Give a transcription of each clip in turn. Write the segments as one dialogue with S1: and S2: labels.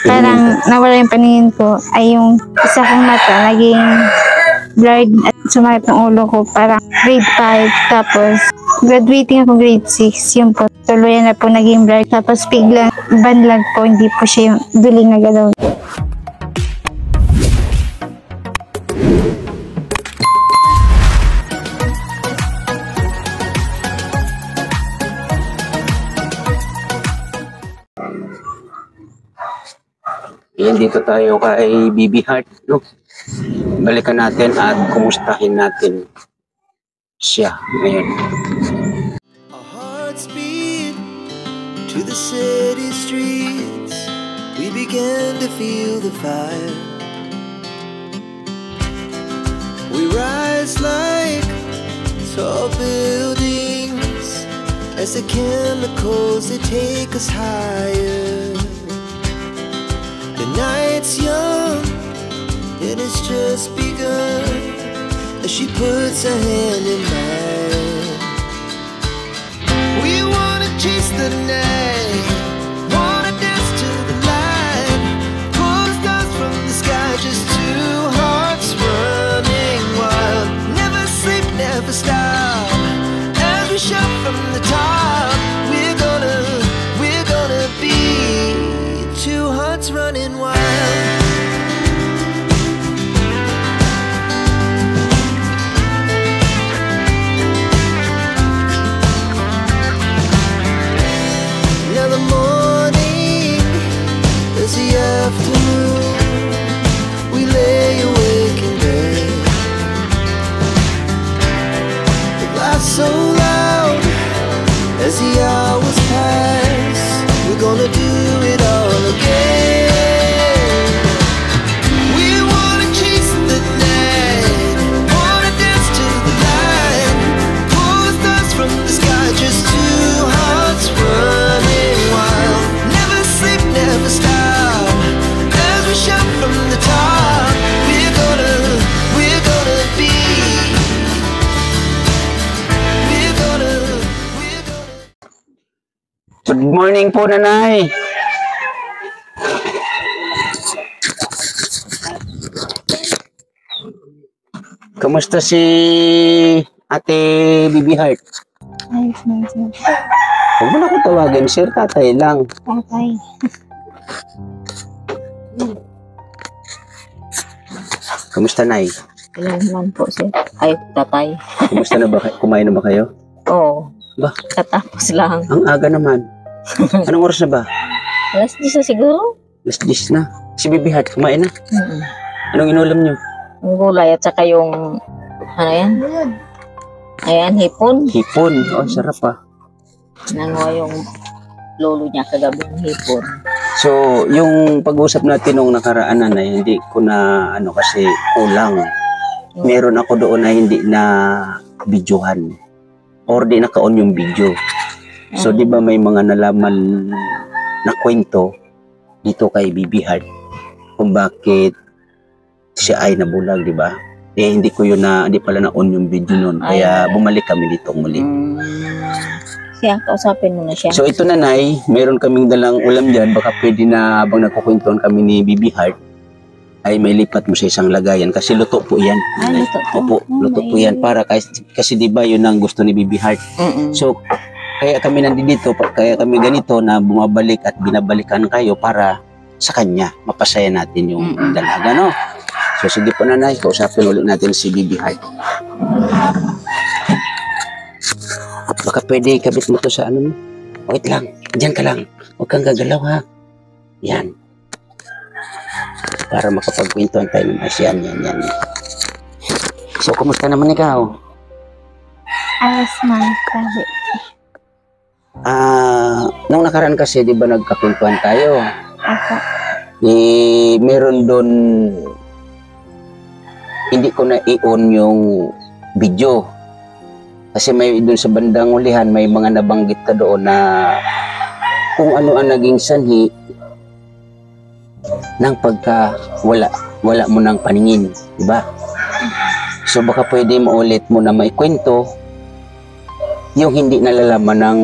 S1: parang nawala yung paningin ko, ay yung isa kong mata naging blurred at sumakit ng ulo ko, parang grade 5, tapos graduating ako grade 6, yun po, tuluyan na po naging blurred, tapos biglang banlag po, hindi po siya yung duling na galaw.
S2: Ayan, dito tayo kay Bibi Heart, no? Balikan natin at kumustahin natin siya ngayon.
S3: Our hearts beat to the city streets. We began to feel the fire. We rise like tall buildings as the chemicals, they take us higher. The night's young, and it's just begun as she puts her hand in mine. We wanna chase the night, wanna dance to the light, pull stars from the sky, just two hearts running wild. Never sleep, never stop, as we shout from the top. We're gonna be two hearts running wild. Now the morning is the afternoon. We lay awake in bed. The laughs so loud as the hours pass. We're gonna do it all again. We wanna chase the night, wanna dance to the light, pull the stars from the sky, just two hearts running wild. Never sleep, never stop, as we shout from the top. We're gonna be, we're gonna.
S2: Good morning po, Nanay. Kamusta si Ate Bibi Heart?
S1: Ayos na siya.
S2: Huwag mo na akong tawagin, sir, tatay lang.
S1: Tatay.
S2: Kamusta, Nay?
S4: Ilan naman po sir? Ay, tatay.
S2: Kamusta na ba? Kumain na ba kayo?
S4: Oo.
S2: Ba?
S4: Katapos lang.
S2: Ang aga naman. Anong oras na ba?
S4: Alas 10 na siguro?
S2: Alas 10 na. Si Bibi Heart, kumain na. Anong inulam niyo?
S4: Ang gulay at saka yung, ano yan? Ayan, hipon.
S2: Hipon. Oh, sarap ah.
S4: Nanguha yung lolo niya kagabi ng hipon.
S2: So, yung pag-usap natin nung nakaraan na hindi ko na, kasi kulang. Meron ako doon na hindi na videohan. Or di naka-on yung video. So, di ba may mga nalaman na kwento dito kay Bibi Heart kung bakit siya ay nabulag, di ba? Eh, hindi pala na-on yung video nun. Kaya bumalik kami dito muli.
S4: Siya, kausapin mo na siya.
S2: So, ito, Nanay, meron kaming dalang ulam dyan. Baka pwede na habang nagkukwentuhan kami ni Bibi Heart, ay may lipat mo sa isang lagayan. Kasi luto po yan.
S4: Ay, luto po.
S2: Opo, luto po yan. Para kasi di ba yun ang gusto ni Bibi Heart. So, kaya kami nandito, kaya kami ganito na bumabalik at binabalikan kayo para sa kanya, mapasaya natin yung dalaga, no? So, sige po, Nanay, kausapin ulit natin si Bibi Heart. Baka pwede ikabit mo to sa ano mo. Wait lang, dyan ka lang. Huwag kang gagalaw, ha? Yan. Para makapagkwentuhan tayo ng Yan. So, kumusta naman ikaw?
S1: Ayos man, sabi.
S2: Nung nakaraan kasi, di ba nagkakwentuhan tayo?
S1: Ako.
S2: Meron doon, hindi ko na i-on yung video. Kasi may doon sa bandang ulihan, may mga nabanggit ka doon na kung ano ang naging sanhi ng pagka wala mo ng paningin, di ba? So baka pwede maulit mo na maikwento yung hindi nalalaman ng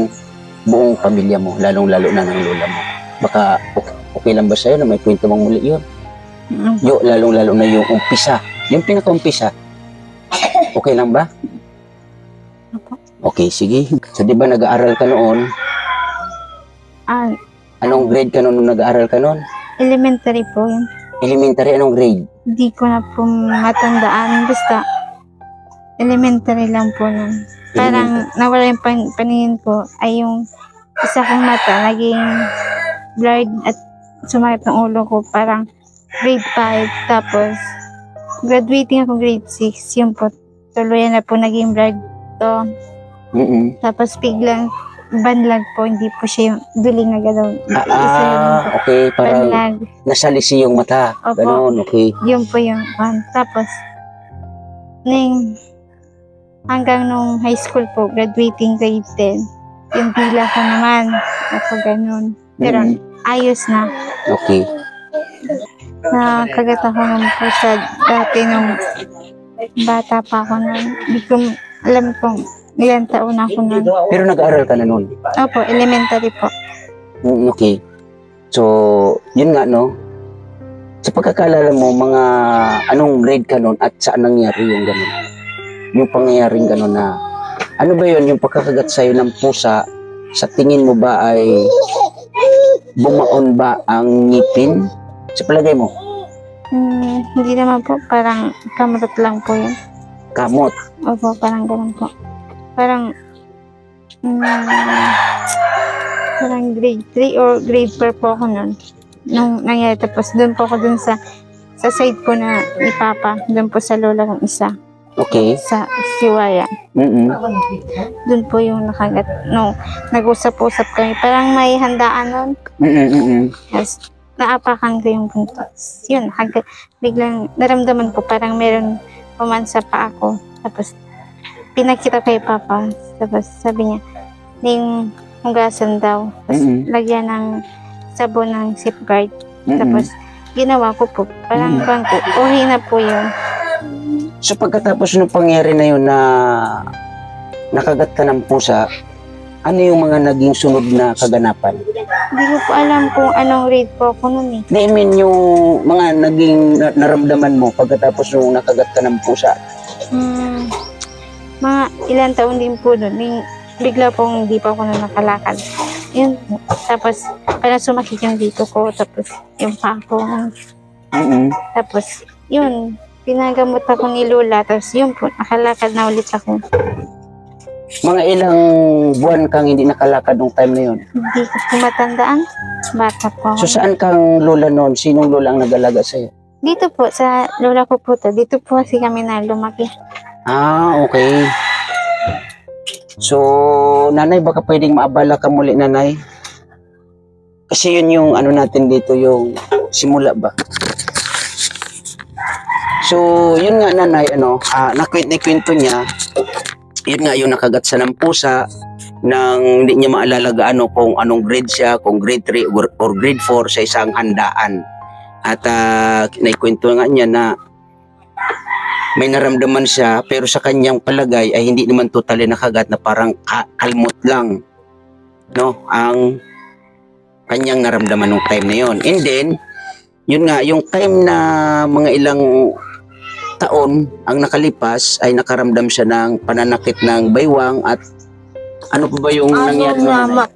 S2: buong pamilya mo, lalong-lalo na ng lola mo. Baka Okay lang ba sa'yo na may kwento mong muli yun? Yung lalong-lalo na yung umpisa. Yung pinaka-umpisa. Okay lang ba? Okay, sige. So, di ba nag-aaral ka noon?
S1: Ah,
S2: Anong grade ka noon nung nag-aaral ka noon?
S1: elementary po yun.
S2: Elementary, anong grade?
S1: Hindi ko na po matandaan. Basta, elementary lang po nun. Parang nawala yung paningin ko ay yung isa kong mata naging blurred at sumakit ng ulo ko. Parang grade 5. Tapos, graduating ako grade 6. Yun po, tuluyan na po naging blurred to. Tapos biglang banlag po, hindi po siya yung duling na gano'n.
S2: Okay. Parang
S1: Banlag.
S2: nasalisi yung mata.
S1: Opo.
S2: Ganon, okay.
S1: Yun po yung tapos, hanggang nung high school po, graduating grade 10, yung dila ko naman, ako ganun. Pero ayos na.
S2: Okay.
S1: Nakagat ako ng pusa dati nung bata pa ako nun. Hindi ko alam kung ilan taon ako nun.
S2: Pero nag-aaral ka na noon?
S1: Opo, elementary po.
S2: Okay. So, yun nga, no? Sa pagkakalala mo, mga anong grade ka noon at saan nangyari yung gano'n? Yung pangyayaring gano'n na, ano ba yun, yung pagkakagat sa'yo ng pusa, sa tingin mo ba ay bumaon ba ang ngipin? Sa palagay mo?
S1: Hindi naman po, parang kamrot lang po yun.
S2: Kamot?
S1: Opo, parang ganun po. Parang, parang grade 3 or grade 4 po ako nun. Nung nangyari, tapos doon po ako dun sa side ko na ni Papa, doon po sa lola kong isa.
S2: Okay.
S1: Sa Siwaya. Doon po yung nakagat. No, nag-usap-usap kami. Parang may handaan nun. Tapos, naapakan ko yung buntos. Yun, biglang naramdaman ko parang meron pumansa pa ako. Tapos, pinakita kay Papa. Tapos, sabi niya, yung hugasan daw. Tapos, lagyan ng sabon ng safeguard. Tapos, ginawa ko po. Parang bangko. Okay na po yun.
S2: So pagkatapos ng pangyari na yun na nakagat ka ng pusa, ano yung mga naging sunod na kaganapan?
S1: Hindi ko po alam kung anong grade po ako nun eh.
S2: I mean, yung mga naging naramdaman mo pagkatapos nung nakagat ka ng pusa?
S1: Mga ilang taon din po nun. Bigla pong hindi pa ako na nakalakad. Yun. Tapos, parang sumakit yung dito ko. Tapos, yung paa ko. Tapos, yun. Pinagamot ako ni Lola. Tapos, yun po. Nakalakad na ulit ako.
S2: Mga ilang buwan kang hindi nakalakad nung time na yun?
S1: Hindi ko po matandaan. Bata po ako.
S2: So saan kang lola noon? Sinong lola ang nag-alaga sa'yo?
S1: Dito po, sa lola ko po to. Dito po kasi kami na lumaki.
S2: Okay. So, nanay, baka pwedeng maabala ka muli, nanay? Kasi yun yung ano natin dito, yung simula ba? So, yun nga, nanay, nakwento niya, yun nga yung nakagat sa ng pusa, nang hindi niya maalala gaano kung anong grade siya, kung grade 3 or grade 4 sa isang handaan. At naikwento nga niya na may naramdaman siya, pero sa kanyang palagay ay hindi naman totally nakagat, na parang kalmot lang, no, ang kanyang naramdaman nung time na yon. And then, yun nga, yung time na mga ilang taon ang nakalipas ay nakaramdam siya ng pananakit ng baywang. At ano pa ba yung nangyari?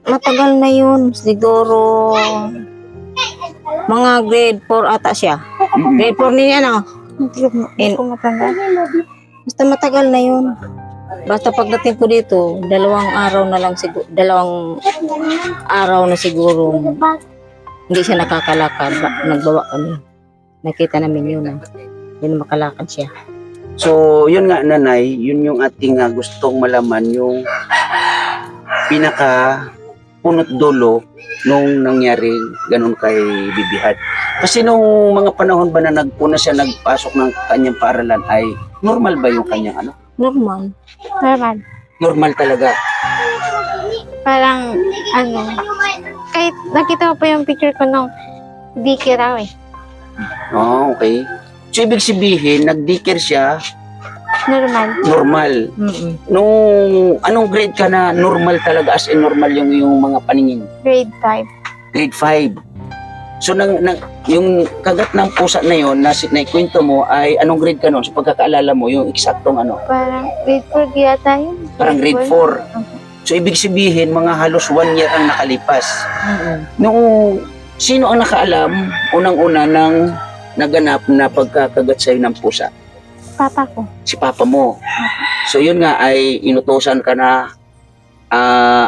S4: Matagal na yun. Siguro mga grade 4 ata siya. Grade 4 niya, no?
S1: Hindi ko matanda.
S4: Basta matagal na yun. Basta pagdating ko dito, 2 araw na lang siguro, 2 araw na siguro hindi siya nakakalakad. Nagbawa kami. Nakita namin yun. Hindi na makalakad siya.
S2: So, yun nga, nanay, yun yung ating gustong malaman, yung pinaka punot dulo nung nangyari ganun kay Bibihat. Kasi nung mga panahon ba na una siya nagpasok ng kanyang paaralan, ay normal ba yung kanyang ano?
S4: Normal.
S1: Normal.
S2: Normal talaga.
S1: Parang, kahit nakita ko pa yung picture ko nung dikir raw eh.
S2: Okay. So, ibig sabihin, nag-dikir siya,
S1: Normal.
S2: normal. Nung anong grade ka na normal talaga, as in normal yung mga paningin?
S1: Grade 5.
S2: Grade 5. So, yung kagat ng pusa na yun, na ikwento mo, ay anong grade ka nun? So, pagkakaalala mo, yung eksaktong ano?
S1: Parang grade 4 yata yun.
S2: Parang grade 4. So, ibig sabihin, mga halos 1 year ang nakalipas. Nung, sino ang nakaalam, unang-una, ng naganap na pagkakagat sa'yo ng pusa?
S1: Papa ko.
S2: Si papa mo. So, yun nga, ay inutosan ka na,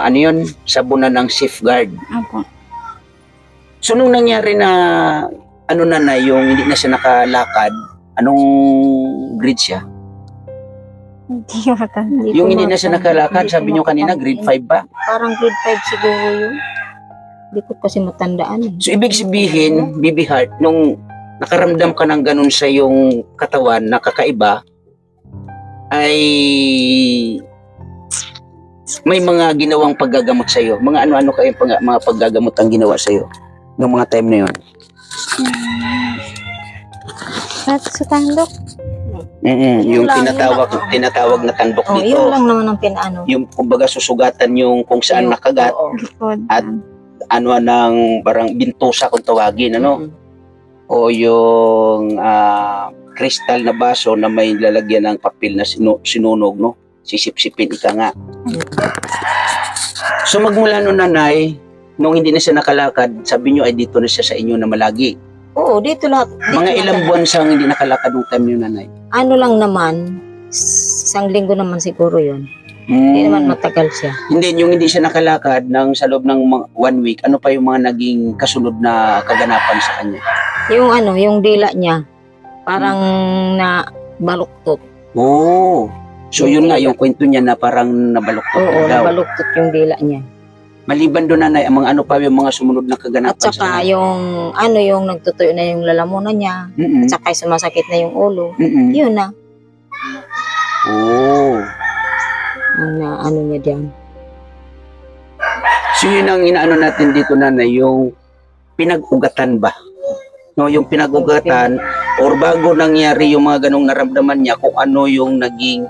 S2: ano yun, sabunan ng safeguard.
S1: Opo.
S2: So, nung nangyari na, ano na yung hindi na siya nakalakad, anong grade siya?
S1: Hindi ko matanda.
S2: Yung hindi na siya nakalakad, sabi nyo kanina, grade 5 ba?
S4: Parang grade 5 siguro yun. Hindi ko kasi matandaan eh.
S2: So, ibig sabihin, Bibi Heart, nung nakaramdam ka ng ganun sa yung katawan na kakaiba, ay may mga ginawang paggagamot sa iyo. Mga ano-ano kayo mga paggagamot ang ginawa sa iyo ng mga time na yon.
S1: Sa tandok.
S2: Yung
S4: lang,
S2: tinatawag na tandok
S4: Oh,
S2: dito.
S4: yun lang naman ang pinaano.
S2: Yung kumbaga susugatan yung kung saan nakagat,
S4: Oo.
S1: Likod.
S2: At ano ng parang bintusa kung tawagin, ano?
S4: Mm.
S2: O yung kristal na baso na may lalagyan ng papel na sinunog, no? Sisip-sipin ika nga. So magmula no nanay, nung hindi na siya nakalakad, sabi nyo ay dito na siya sa inyo na malagi.
S4: Oo, dito lahat. Dito
S2: Mga
S4: lahat.
S2: ilang buwan siyang hindi nakalakad nung time nyo nanay?
S4: Ano lang naman, isang linggo naman siguro yun. Hindi naman matagal siya.
S2: Hindi, yung hindi siya nakalakad sa loob ng 1 week, ano pa yung mga naging kasunod na kaganapan sa kanya?
S4: Yung ano, yung dila niya, parang na baluktot.
S2: Oo. So yun nga, yung kwento niya na parang nabaluktot
S4: Oo,
S2: daw.
S4: nabaluktot yung dila niya.
S2: Maliban doon nanay, ang mga ano pa yung mga sumunod na kaganapan
S4: At saka yung, ano, yung nagtutuyo na yung lalamunan niya,
S2: Mm-mm.
S4: at saka yung sumasakit na yung ulo.
S2: Mm-mm.
S4: Yun na,
S2: Oo.
S4: ang ano niya diyan.
S2: So yun ang inaano natin dito nanay, yung pinag-ugatan ba? No, yung pinag-ugatan or bago nangyari yung mga ganong naramdaman niya, kung ano yung naging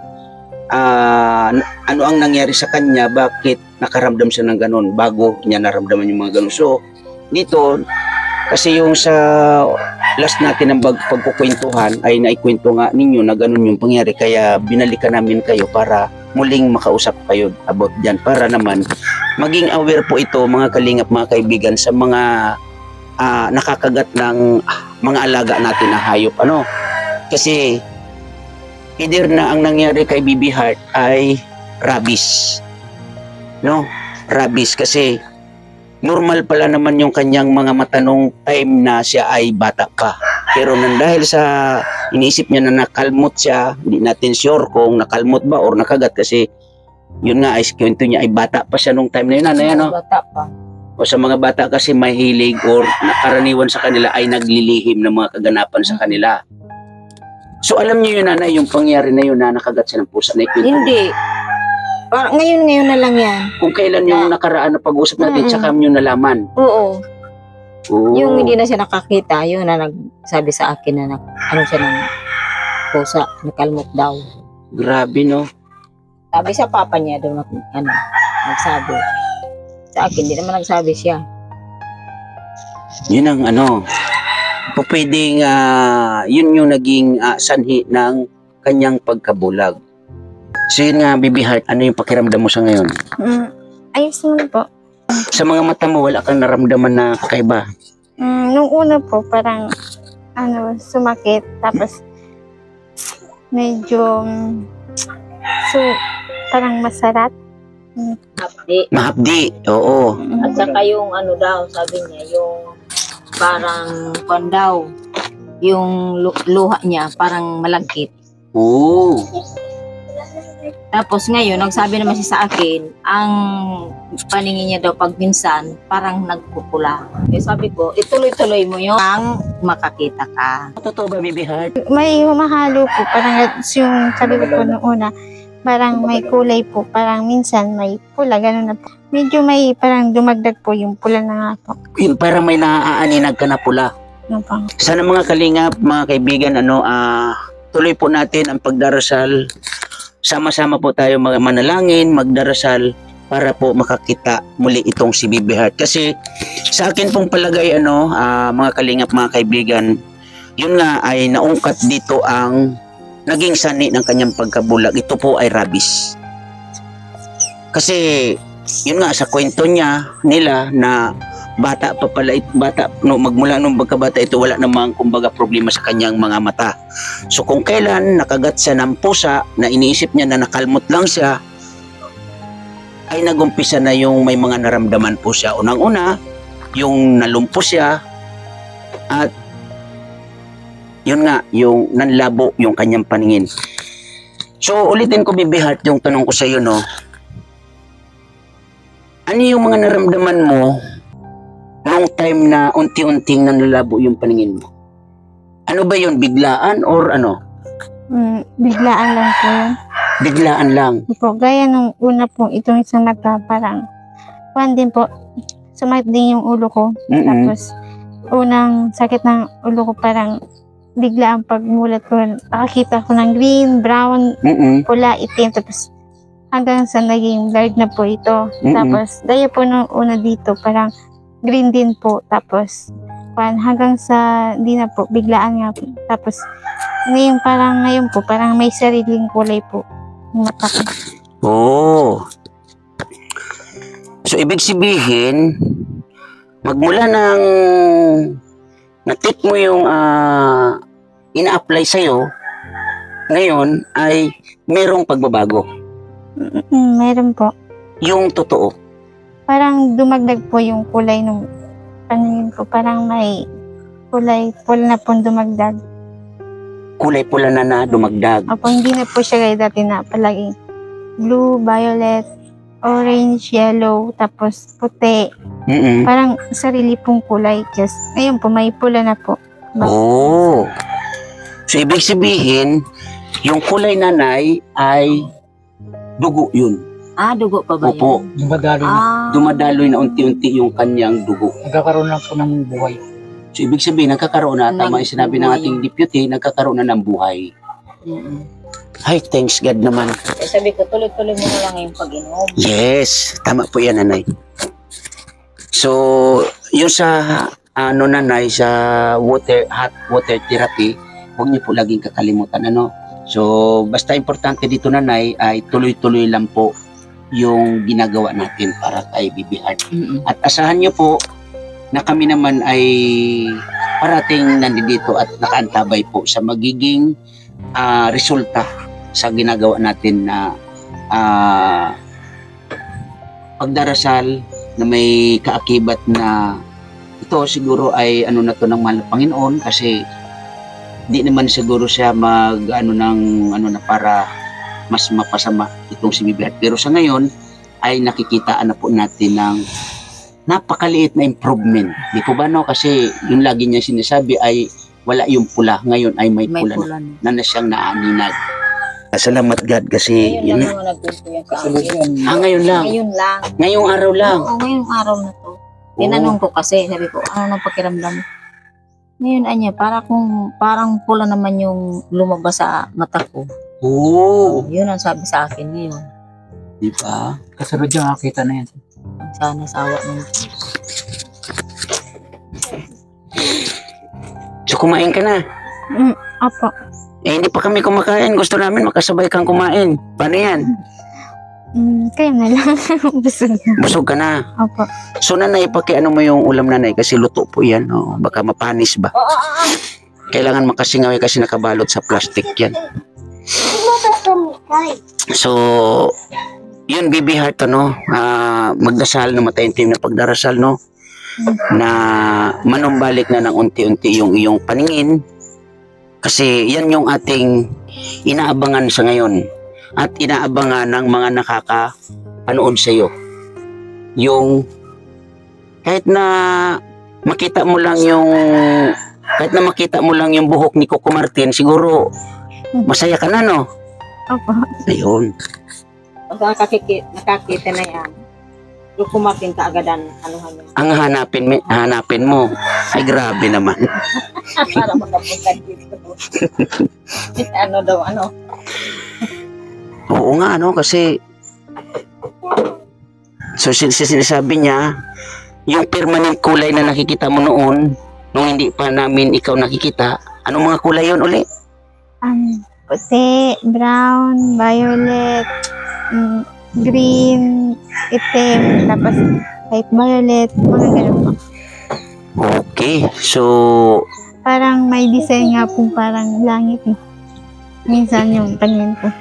S2: ano ang nangyari sa kanya, bakit nakaramdam siya ng ganon bago niya naramdaman yung mga ganon. So dito, kasi yung sa last natin ng pagkukwentuhan ay naikwento nga ninyo na ganon yung pangyari, kaya binalikan namin kayo para muling makausap kayo about dyan, para naman maging aware po ito mga kalingap, mga kaibigan, sa mga nakakagat ng mga alaga natin na hayop, ano, kasi either na ang nangyari kay Bibi Heart ay rabies, no, rabies, kasi normal pala naman yung kanyang mga mata nung time na siya ay bata pa, pero dahil sa iniisip niya na nakalmot siya, hindi natin sure kung nakalmot ba or nakagat, kasi yun nga ay kwento niya ay bata pa siya nung time na yun, ano yan, no?
S4: Bata pa.
S2: O sa mga bata kasi may hilig or karaniwan sa kanila ay naglilihim ng mga kaganapan sa kanila. So alam niyo yun nanay, yung pangyari na yun na nakagat siya ng pusa na ikwento.
S4: Hindi. Parang ngayon na lang yan.
S2: Kung kailan yung nakaraan na pag-usap natin, tsaka nyo nalaman.
S4: Oo.
S2: Oo.
S4: Yung hindi na siya nakakita, yun na nagsabi sa akin na ano siya ng pusa, nakalmot daw.
S2: Grabe, no?
S4: Sabi sa papa niya doon, ano, nagsabi. Sa akin, hindi naman nagsabi siya.
S2: Yun ang ano, pwedeng yun yung naging sanhi ng kanyang pagkabulag. So yun nga, Bibi Heart, ano yung pakiramdam mo sa ngayon?
S1: Ayos naman po.
S2: Sa mga mata mo, wala kang naramdaman na kakaiba?
S1: Nung una po, parang sumakit. Tapos, medyo, parang masarat.
S4: Hapdi.
S2: Mahapdi, oo.
S4: At saka yung ano daw, sabi niya, yung parang kwan daw, yung luha niya, parang malagkit.
S2: Oo.
S4: Tapos ngayon, nagsabi naman siya sa akin, ang paningin niya daw pag minsan, parang nagpupula. Kaya sabi ko, ituloy-tuloy mo yun, ang makakita ka.
S2: Totoo ba, Bibi Heart?
S1: May humahalo po. Parang yung sabi ko po noong una, parang may kulay po. Parang minsan may pula, gano'n na po. Medyo may parang dumagdag po yung pula na nga po.
S2: Yun, parang may naaaninag ka na pula.
S1: Ano po.
S2: Sana mga kalingap, mga kaibigan, tuloy po natin ang pagdarasal. Sama-sama po tayo manalangin, magdarasal para po makakita muli itong si Bibi Heart. Kasi sa akin pong palagay mga kalingap, mga kaibigan, yun nga ay naungkat dito ang naging sani ng kanyang pagkabulag. Ito po ay rabies. Kasi yun nga sa kwento nila na bata pa pala, magmula nung pagkabata ito, wala namang kumbaga problema sa kanyang mga mata. So kung kailan nakagat siya ng pusa na iniisip niya na nakalmot lang siya, ay nagumpisa na yung may mga naramdaman po siya. Unang-una, yung nalumpo siya at yun nga, yung nanlabo yung kanyang paningin. So ulitin ko, Bibi Heart, yung tanong ko sa iyo, no? Ano yung mga naramdaman mo nung time na unti-unting nanlalabo yung paningin mo? Ano ba yun? Biglaan or ano?
S1: Biglaan lang po yun.
S2: Biglaan lang.
S1: Po, gaya nung una po, itong isang mata, parang, din po, sumakit din yung ulo ko. Tapos, unang sakit ng ulo ko, parang, biglaan pagmulat ko, nakakita ko ng green, brown, pula, itim, tapos, hanggang sa naging blurred na po ito. Tapos, gaya po nung una dito, parang, green din po, tapos, hanggang sa, di na po, biglaan nga po. Tapos, ngayon po, parang may sariling kulay po. Mata ko.
S2: Oh. So, ibig sabihin, magmula ng na-take mo yung ina-apply sa'yo, ngayon ay merong pagbabago.
S1: Meron po.
S2: Yung totoo.
S1: Parang dumagdag po yung kulay nung paningin ko. Parang may kulay pula na po dumagdag.
S2: Kulay pula na dumagdag.
S1: Opo, hindi na po siya gaya dati na palaging blue, violet, orange, yellow, tapos puti. Parang sarili pong kulay. Just, ayun po, may pula na po.
S2: Oh. So, ibig sabihin, yung kulay nanay ay dugo yun.
S4: Dugo pa ba
S2: Opo.
S4: yan?
S5: Dumadalo na.
S2: Dumadaloy na unti-unti yung kanyang dugo.
S5: Nagkakaroon lang po ng buhay.
S2: So, ibig sabihin, nagkakaroon na, tama yung sinabi ng ating deputy, nagkakaroon na ng buhay. Ay, thanks God naman.
S4: Sabi ko, tuloy-tuloy mo na lang yung pag-inom.
S2: Yes, tama po yan, nanay. So, yung sa, nanay, sa hot water therapy, huwag niyo po laging kakalimutan, So, basta importante dito, nanay, ay tuloy-tuloy lang po yung ginagawa natin para kay Bibi Heart. At asahan niyo po na kami naman ay parating nandito at nakaantabay po sa magiging resulta sa ginagawa natin na pagdarasal na may kaakibat na ito siguro ay na to ng mahal na Panginoon, kasi di naman siguro siya na para mas mapasama itong si Bibi Heart. Pero sa ngayon ay nakikitaan na po natin ng napakaliit na improvement. Di po ba, Kasi yung lagi niya sinasabi ay wala yung pula. Ngayon ay may pula na siyang naaninag. Salamat God kasi
S4: Ngayon lang naman nagpunto yan sa akin.
S2: ngayon lang.
S4: Ngayon lang.
S2: Ngayong araw lang.
S4: Oo, ngayong araw na to. Tinanong ko kasi, sabi ko, ano nang pakiramdam? Ngayon, parang pula naman yung lumabas sa mata ko.
S2: Oo.
S4: Yun ang sabi sa akin ngayon.
S2: Di ba?
S5: Kasunod yung nakita na yan.
S4: Sana sawa ng
S2: So kumain ka na.
S1: Opo.
S2: Hindi pa kami kumakain. Gusto namin makasabay kang kumain. Paano yan?
S1: Kayo na lang. Busog na.
S2: Busog ka na.
S1: Opo.
S2: So nanay, mo yung ulam, nanay, kasi luto po yan. Baka mapanis ba? Kailangan makasingaw kasi nakabalot sa plastic yan. So, yun, Bibi Heart, magdasal na mataimtim na pagdarasal, na manumbalik na ng unti-unti yung iyong paningin, kasi yan yung ating inaabangan sa ngayon at inaabangan ng mga nakakapanood sa iyo. Yung kahit na makita mo lang yung buhok ni Coco Martin, siguro masaya ka na,
S1: Opo.
S2: Ayun.
S4: Pag nakakita na yan, yung kumatin kaagadan, niya.
S2: Ang hanapin mo. Ay, grabe naman.
S4: Para makapunta dito.
S2: Oo nga, kasi So sinasabi niya, yung permanent kulay na nakikita mo noon, nung hindi pa namin ikaw nakikita, anong mga kulay yun uli?
S1: Puti, brown, violet, green, itim, tapos light violet, mga ganun po.
S2: Okay, so
S1: Parang may design nga po parang langit eh. Minsan yung paningin ko.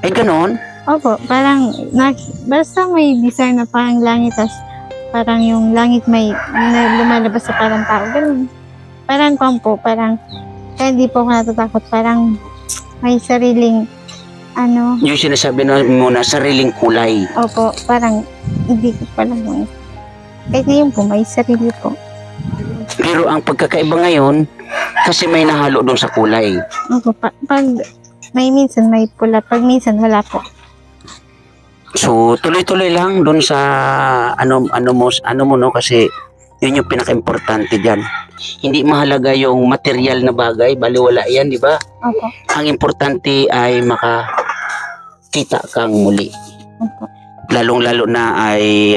S2: ay ganon.
S1: Opo, parang basta may design na parang langit, tas parang yung langit may lumalabas sa parang tao. Ganun. Parang po, parang kaya hindi po ako natatakot. Parang may sariling
S2: Yung sinasabi na mo na sariling kulay.
S1: opo, parang hindi ko pala mo. Kahit ngayon po, may sarili po.
S2: Pero ang pagkakaiba ngayon, kasi may nahalo doon sa kulay.
S1: Opo, pag may minsan may pula, pag minsan wala po.
S2: So tuloy-tuloy lang doon sa ano mo no, kasi yun yung pinaka-importante diyan. Hindi mahalaga yung material na bagay, baliwala yan, di ba?
S1: Opo,
S2: Ang importante ay makakita kang muli.
S1: opo.
S2: Lalong-lalo na ay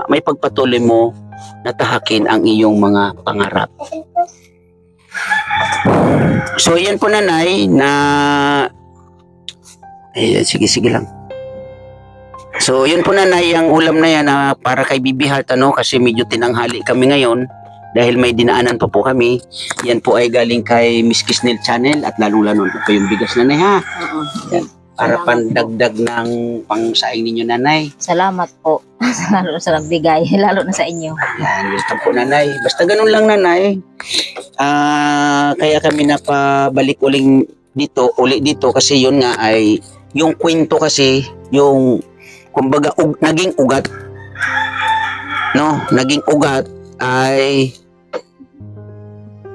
S2: may pagpatuloy mo na tahakin ang iyong mga pangarap. So yan po nanay na sige lang. So yun po nanay, ang ulam na yan na para kay Bibi Heart kasi medyo tinanghali kami ngayon dahil may dinaanan pa po kami. Yan po ay galing kay Miss Kisnel Channel at lalong-lalo po yung bigas nanay ha. Yan, para pandagdag ng pangsaing ninyo nanay.
S4: Salamat po. Lalo sa nagbigay, lalo na sa inyo.
S2: Yan, welcome po nanay. Basta ganun lang nanay. Kaya kami napabalik uli dito kasi yun nga ay yung kwento kasi yung kumbaga naging ugat. No, naging ugat ay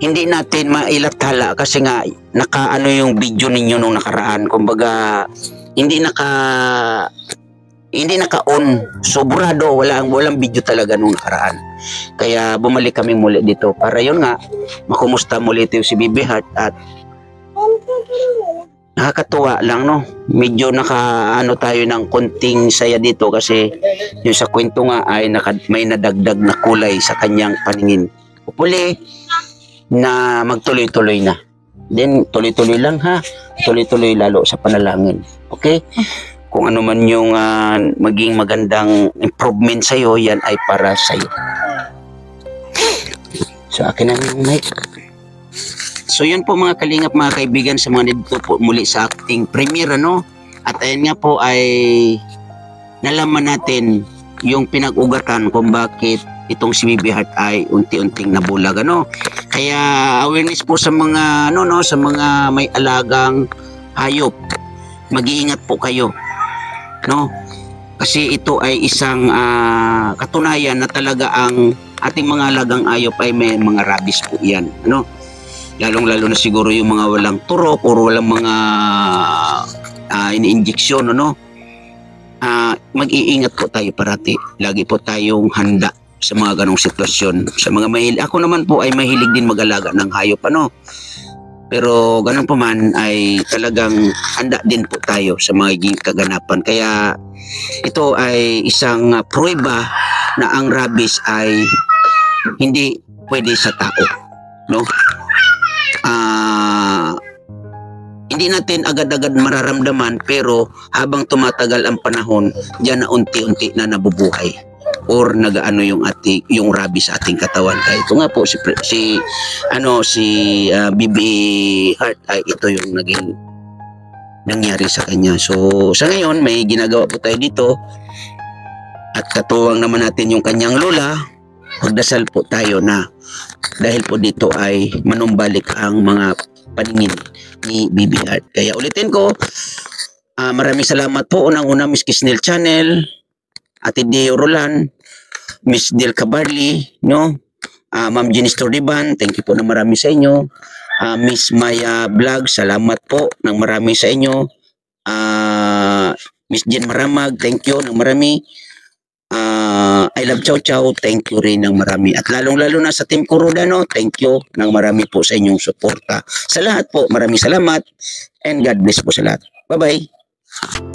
S2: hindi natin mailathala kasi nga nakaano yung video ninyo nung nakaraan. Kumbaga hindi naka-on. Sobrado, walang video talaga nung nakaraan. Kaya bumalik kami muli dito para yun nga makumusta muli ito si Bibi Heart at nakakatuwa lang no. Medyo nakaano tayo ng konting saya dito kasi yung sa kwento nga ay may nadagdag na kulay sa kanyang paningin. Hopefully na magtuloy-tuloy na. Then tuloy-tuloy lang ha. Tuloy-tuloy lalo sa panalangin. Okay? Kung ano man yung maging magandang improvement sa'yo, yan ay para sa'yo. So, akin na yung mic. So, yun po mga kalingap, mga kaibigan, sa mga dito po muli sa acting premiere, At ayun nga po ay nalaman natin yung pinag-ugatan kung bakit itong si Bibi Heart ay unti-unting nabulag, Kaya awareness po sa mga, sa mga may alagang hayop. Mag-iingat po kayo. Kasi ito ay isang katunayan na talaga ang ating mga alagang hayop ay may mga rabies po yan, lalong-lalo na siguro yung mga walang turok o walang mga ini-injeksyon, mag-iingat po tayo parati. Lagi po tayong handa sa mga ganong sitwasyon. Sa mga ako naman po ay mahilig din mag-alaga ng hayop, Pero ganun pa man ay talagang handa din po tayo sa mga kaganapan. Kaya ito ay isang prueba na ang rabies ay hindi pwede sa tao, Hindi natin agad-agad mararamdaman pero habang tumatagal ang panahon, diyan na unti-unti na nabubuhay or nagaano yung rabies sa ating katawan. Kaya ito nga po si Bibi Heart ay ito yung naging nangyari sa kanya. So sa ngayon may ginagawa po tayo dito at katuwang naman natin yung kanyang lola. Magdasal po tayo na dahil po dito ay manumbalik ang mga paningin ni Bibi Heart. Kaya ulitin ko, maraming salamat po unang-una Miss Kisnel Channel, Ate Deo Roland, Miss Del Cabarli, Ma'am Jenny Stordiban, thank you po na marami sa inyo. Miss Maya Vlog, salamat po ng marami sa inyo. Miss Jen Maramag, thank you ng marami. I Love Chow Chow, thank you rin ng marami. At lalong-lalo na sa Team Kuroda, thank you ng marami po sa inyong suporta. Sa lahat po, maraming salamat and God bless po sa lahat. Bye-bye.